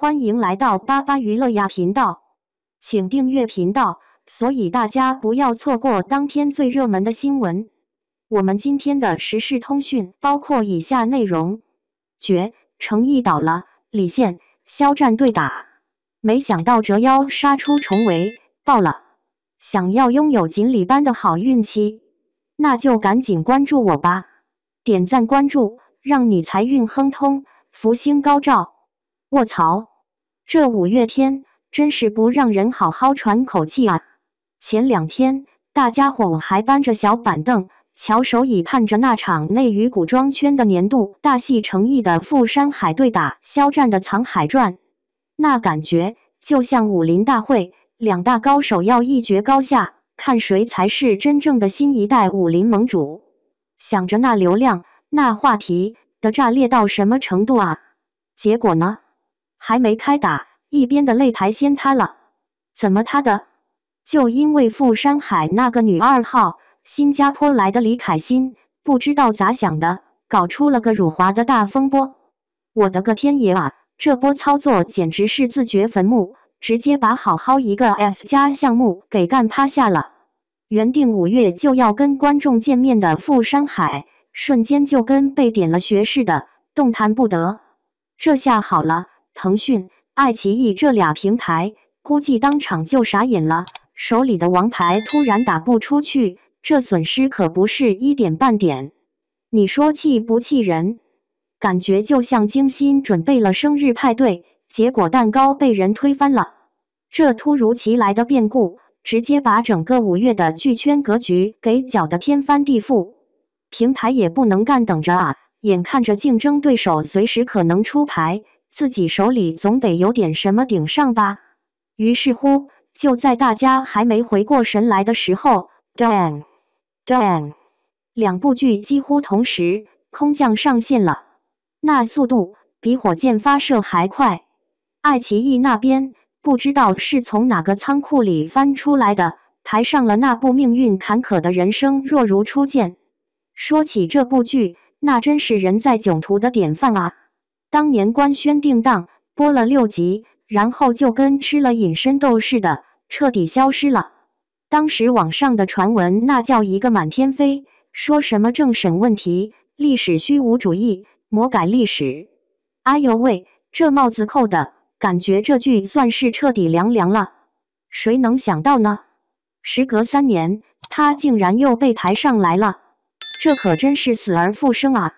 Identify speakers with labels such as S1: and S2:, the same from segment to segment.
S1: 欢迎来到巴巴娱乐呀频道，请订阅频道，所以大家不要错过当天最热门的新闻。我们今天的时事通讯包括以下内容：诚意倒了，李现、肖战对打，没想到折腰杀出重围，爆了！想要拥有锦鲤般的好运气，那就赶紧关注我吧，点赞关注，让你财运亨通，福星高照。卧槽，这五月天真是不让人好好喘口气啊！前2天，大家伙还搬着小板凳，翘首以盼着那场内娱古装圈的年度大戏诚意的富山海对打肖战的藏海传，那感觉就像武林大会，两大高手要一决高下，看谁才是真正的新一代武林盟主。想着那流量、那话题的炸裂到什么程度啊？结果呢？还没开打，一边的擂台先塌了。怎么塌的？就因为富山海那个女2号，新加坡来的李凯欣，不知道咋想的，搞出了个辱华的大风波。我的个天爷啊！这波操作简直是自掘坟墓，直接把好好一个 S+ 项目给干趴下了。原定5月就要跟观众见面的富山海，瞬间就跟被点了穴似的，动弹不得。这下好了。腾讯、爱奇艺这俩平台估计当场就傻眼了，手里的王牌突然打不出去，这损失可不是一点半点。你说气不气人？感觉就像精心准备了生日派对，结果蛋糕被人推翻了。这突如其来的变故，直接把整个5月的剧圈格局给搅得天翻地覆。平台也不能干等着啊，眼看着竞争对手随时可能出牌，自己手里总得有点什么顶上吧。于是乎，就在大家还没回过神来的时候 ，Damn， 2部剧几乎同时空降上线了，那速度比火箭发射还快。爱奇艺那边不知道是从哪个仓库里翻出来的，抬上了那部命运坎坷的人生若如初见。说起这部剧，那真是人在囧途的典范啊。当年官宣定档，播了6集，然后就跟吃了隐身豆似的，彻底消失了。当时网上的传闻那叫一个满天飞，说什么政审问题、历史虚无主义、魔改历史。哎呦喂，这帽子扣的，感觉这剧算是彻底凉了。谁能想到呢？时隔3年，他竟然又被抬上来了，这可真是死而复生啊！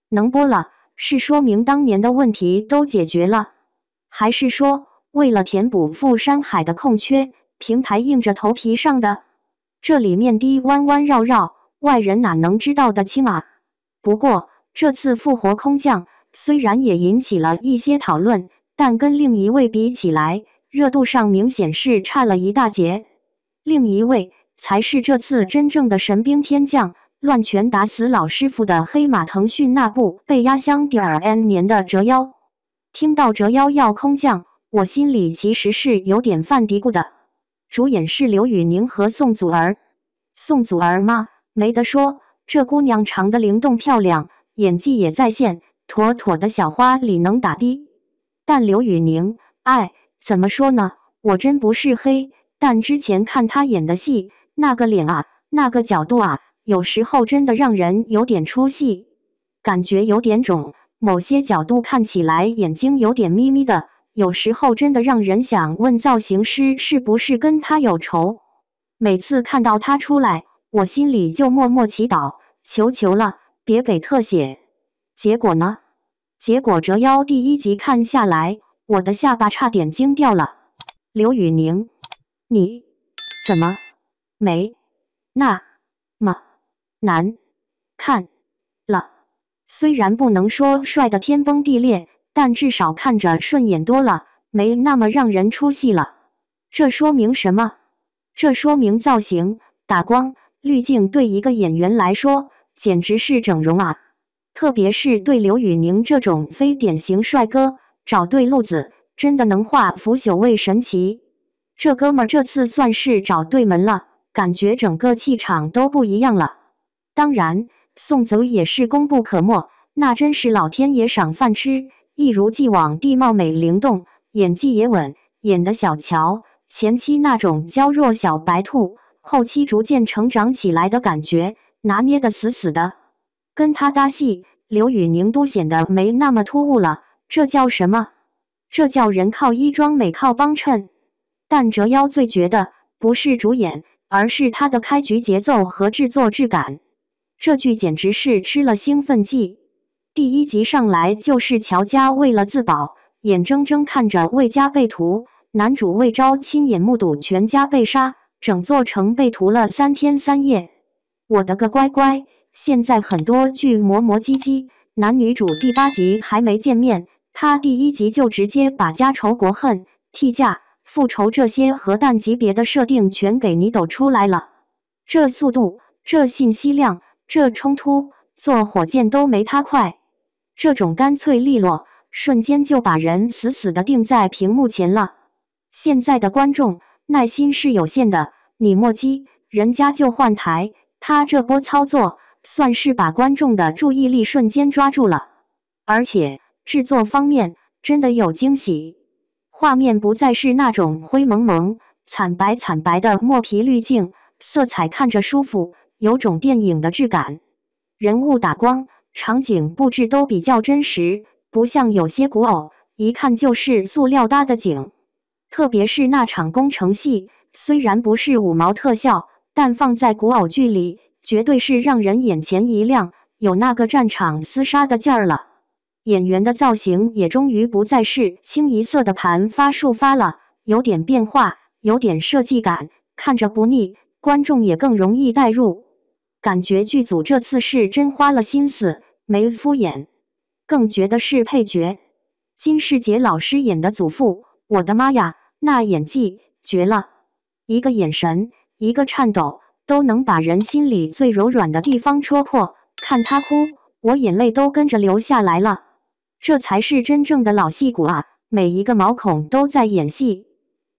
S1: 能播了。是说明当年的问题都解决了，还是说为了填补富山海的空缺，平台硬着头皮上的？这里面的弯弯绕绕，外人哪能知道得清啊？不过这次复活空降虽然也引起了一些讨论，但跟另一位比起来，热度上明显是差了一大截。另一位才是这次真正的神兵天将，乱拳打死老师傅的黑马腾讯那部被压箱底儿 N 年的折腰。听到折腰要空降，我心里其实是有点犯嘀咕的。主演是刘宇宁和宋祖儿。宋祖儿嘛，没得说，这姑娘长得灵动漂亮，演技也在线，妥妥的小花里能打的。但刘宇宁，怎么说呢？我真不是黑，但之前看她演的戏，那个脸啊，那个角度啊，有时候真的让人有点出戏，感觉有点肿，某些角度看起来眼睛有点眯眯的，有时候真的让人想问造型师是不是跟他有仇。每次看到他出来，我心里就默默祈祷，求了，别给特写。结果呢？结果折腰第1集看下来，我的下巴差点惊掉了。刘宇宁，你怎么没那么难看了？虽然不能说帅得天崩地裂，但至少看着顺眼多了，没那么让人出戏了。这说明什么？这说明造型、打光、滤镜对一个演员来说简直是整容啊！特别是对刘宇宁这种非典型帅哥，找对路子，真的能化腐朽为神奇。这哥们儿这次算是找对门了，感觉整个气场都不一样了。当然，宋祖也是功不可没，那真是老天爷赏饭吃，一如既往地貌美灵动，演技也稳，演得小乔前期那种娇弱小白兔，后期逐渐成长起来的感觉，拿捏得死死的。跟他搭戏，刘宇宁都显得没那么突兀了，这叫什么？这叫人靠衣装，美靠帮衬。但折腰最绝的不是主演，而是他的开局节奏和制作质感。这剧简直是吃了兴奋剂。第一集上来就是乔家为了自保，眼睁睁看着魏家被屠，男主魏昭亲眼目睹全家被杀，整座城被屠了3天3夜。我的个乖乖！现在很多剧磨磨唧唧，男女主第8集还没见面，他第1集就直接把家仇国恨、替嫁、复仇这些核弹级别的设定全给你抖出来了。这速度，这信息量，这冲突，坐火箭都没他快。这种干脆利落，瞬间就把人死死地定在屏幕前了。现在的观众耐心是有限的，你墨迹，人家就换台。他这波操作算是把观众的注意力瞬间抓住了，而且制作方面真的有惊喜。画面不再是那种灰蒙蒙、惨白惨白的墨皮滤镜，色彩看着舒服，有种电影的质感。人物打光、场景布置都比较真实，不像有些古偶，一看就是塑料搭的景。特别是那场工程戏，虽然不是5毛特效，但放在古偶剧里，绝对是让人眼前一亮，有那个战场厮杀的劲儿了。演员的造型也终于不再是清一色的盘发束发了，有点变化，有点设计感，看着不腻，观众也更容易带入。感觉剧组这次是真花了心思，没敷衍。更绝的是配角，金世杰老师演的祖父，我的妈呀，那演技绝了！一个眼神，一个颤抖，都能把人心里最柔软的地方戳破。看他哭，我眼泪都跟着流下来了。这才是真正的老戏骨啊！每一个毛孔都在演戏。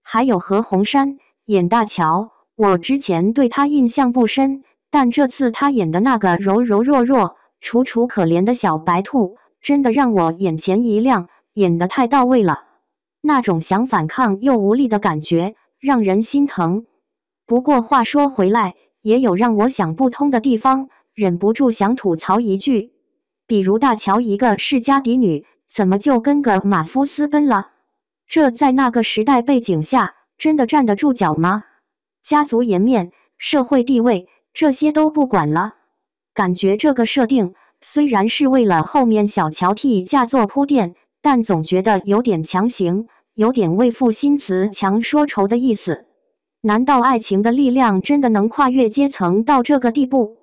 S1: 还有何鸿燊演大乔，我之前对他印象不深，但这次他演的那个柔柔弱弱、楚楚可怜的小白兔，真的让我眼前一亮，演得太到位了。那种想反抗又无力的感觉，让人心疼。不过话说回来，也有让我想不通的地方，忍不住想吐槽一句。比如大乔一个世家嫡女，怎么就跟个马夫私奔了？这在那个时代背景下，真的站得住脚吗？家族颜面、社会地位，这些都不管了。感觉这个设定虽然是为了后面小乔替嫁做铺垫，但总觉得有点强行，有点为赋新词强说愁的意思。难道爱情的力量真的能跨越阶层到这个地步？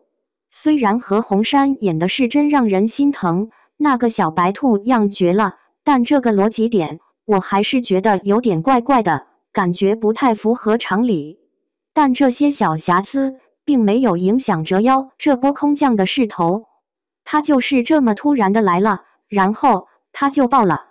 S1: 虽然何鸿燊演的是真让人心疼，那个小白兔样绝了，但这个逻辑点我还是觉得有点怪怪的，感觉不太符合常理。但这些小瑕疵并没有影响折腰这波空降的势头，他就是这么突然的来了，然后他就爆了。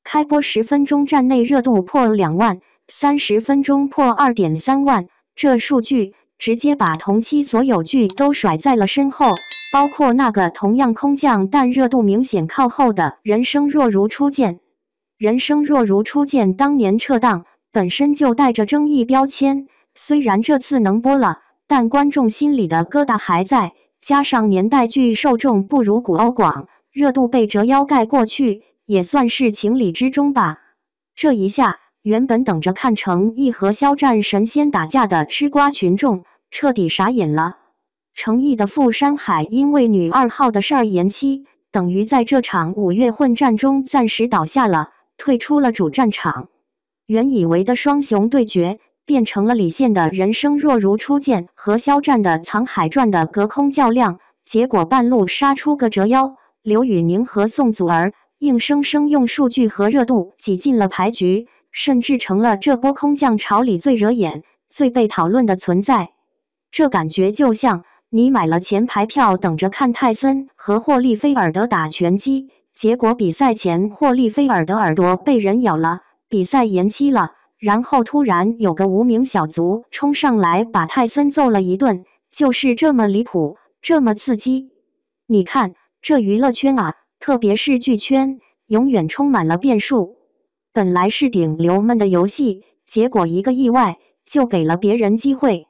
S1: 开播10分钟站内热度破2万，30分钟破2.3万，这数据直接把同期所有剧都甩在了身后，包括那个同样空降但热度明显靠后的人生若如初见。人生若如初见当年撤档，本身就带着争议标签，虽然这次能播了，但观众心里的疙瘩还在，加上年代剧受众不如古偶广，热度被折腰盖过去，也算是情理之中吧。这一下，原本等着看成义和肖战神仙打架的吃瓜群众彻底傻眼了。诚意的富山海因为女2号的事儿延期，等于在这场5月混战中暂时倒下了，退出了主战场。原以为的双雄对决，变成了李现的人生若如初见和肖战的藏海传的隔空较量，结果半路杀出个折腰，刘宇宁和宋祖儿硬生生用数据和热度挤进了牌局，甚至成了这波空降潮里最惹眼、最被讨论的存在。这感觉就像你买了前排票等着看泰森和霍利菲尔德打拳击，结果比赛前霍利菲尔德耳朵被人咬了，比赛延期了，然后突然有个无名小卒冲上来把泰森揍了一顿，就是这么离谱，这么刺激。你看，这娱乐圈啊，特别是剧圈，永远充满了变数。本来是顶流们的游戏，结果一个意外就给了别人机会。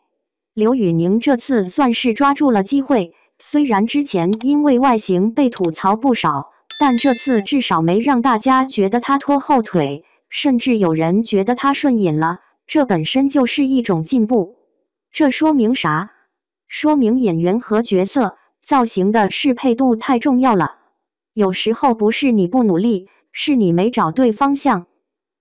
S1: 刘宇宁这次算是抓住了机会，虽然之前因为外形被吐槽不少，但这次至少没让大家觉得他拖后腿，甚至有人觉得他顺眼了，这本身就是一种进步。这说明啥？说明演员和角色造型的适配度太重要了。有时候不是你不努力，是你没找对方向。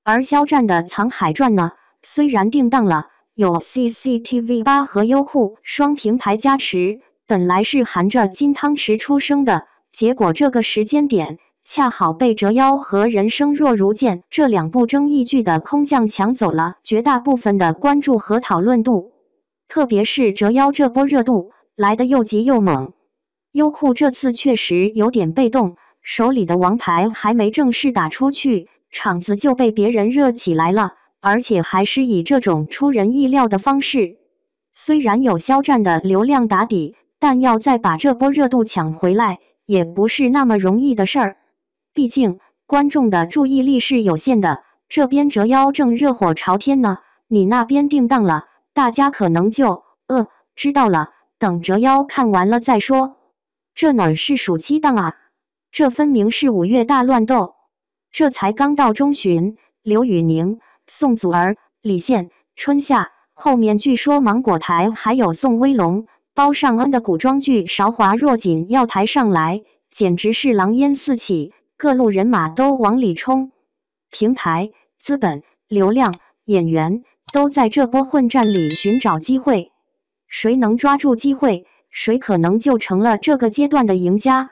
S1: 而肖战的《藏海传》呢，虽然定档了，有 CCTV8 和优酷双平台加持，本来是含着金汤匙出生的，结果这个时间点恰好被《折腰》和《人生若如剑》这两部争议剧的空降抢走了绝大部分的关注和讨论度。特别是《折腰》这波热度来得又急又猛，优酷这次确实有点被动，手里的王牌还没正式打出去，场子就被别人热起来了，而且还是以这种出人意料的方式。虽然有肖战的流量打底，但要再把这波热度抢回来，也不是那么容易的事儿。毕竟观众的注意力是有限的，这边《折腰》正热火朝天呢，你那边定档了，大家可能就知道了，等《折腰》看完了再说。这哪是暑期档啊？这分明是5月大乱斗。这才刚到中旬，刘宇宁、宋祖儿、李现、春夏，后面据说芒果台还有宋威龙、包尚恩的古装剧《韶华若锦》要抬上来，简直是狼烟四起，各路人马都往里冲。平台、资本、流量、演员都在这波混战里寻找机会，谁能抓住机会，谁可能就成了这个阶段的赢家。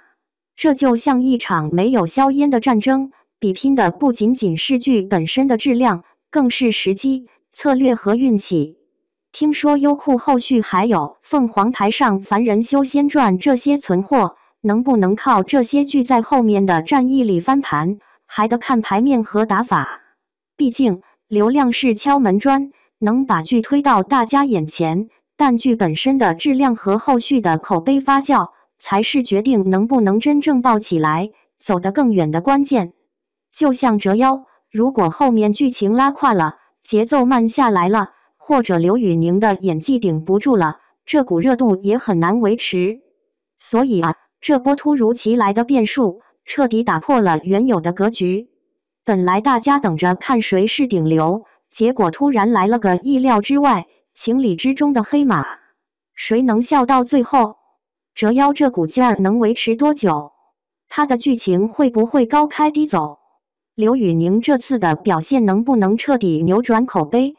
S1: 这就像一场没有硝烟的战争，比拼的不仅仅是剧本身的质量，更是时机、策略和运气。听说优酷后续还有凤凰台上《凡人修仙传》这些存货，能不能靠这些剧在后面的战役里翻盘，还得看牌面和打法。毕竟流量是敲门砖，能把剧推到大家眼前，但剧本身的质量和后续的口碑发酵，才是决定能不能真正爆起来、走得更远的关键。就像《折腰》，如果后面剧情拉胯了，节奏慢下来了，或者刘宇宁的演技顶不住了，这股热度也很难维持。所以这波突如其来的变数，彻底打破了原有的格局。本来大家等着看谁是顶流，结果突然来了个意料之外、情理之中的黑马。谁能笑到最后？折腰这股劲儿能维持多久？他的剧情会不会高开低走？刘宇宁这次的表现能不能彻底扭转口碑？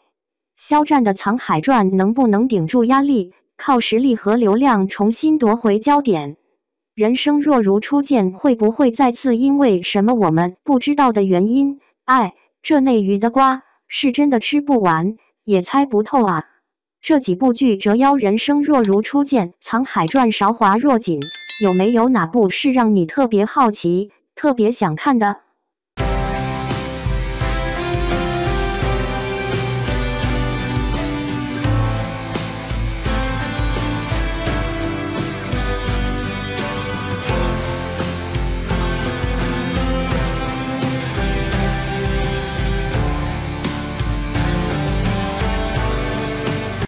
S1: 肖战的《藏海传》能不能顶住压力，靠实力和流量重新夺回焦点？人生若如初见会不会再次因为什么我们不知道的原因？这内娱的瓜是真的吃不完，也猜不透啊！这几部剧《折腰》《人生若如初见》《藏海传》《韶华若锦》，有没有哪部是让你特别好奇、特别想看的？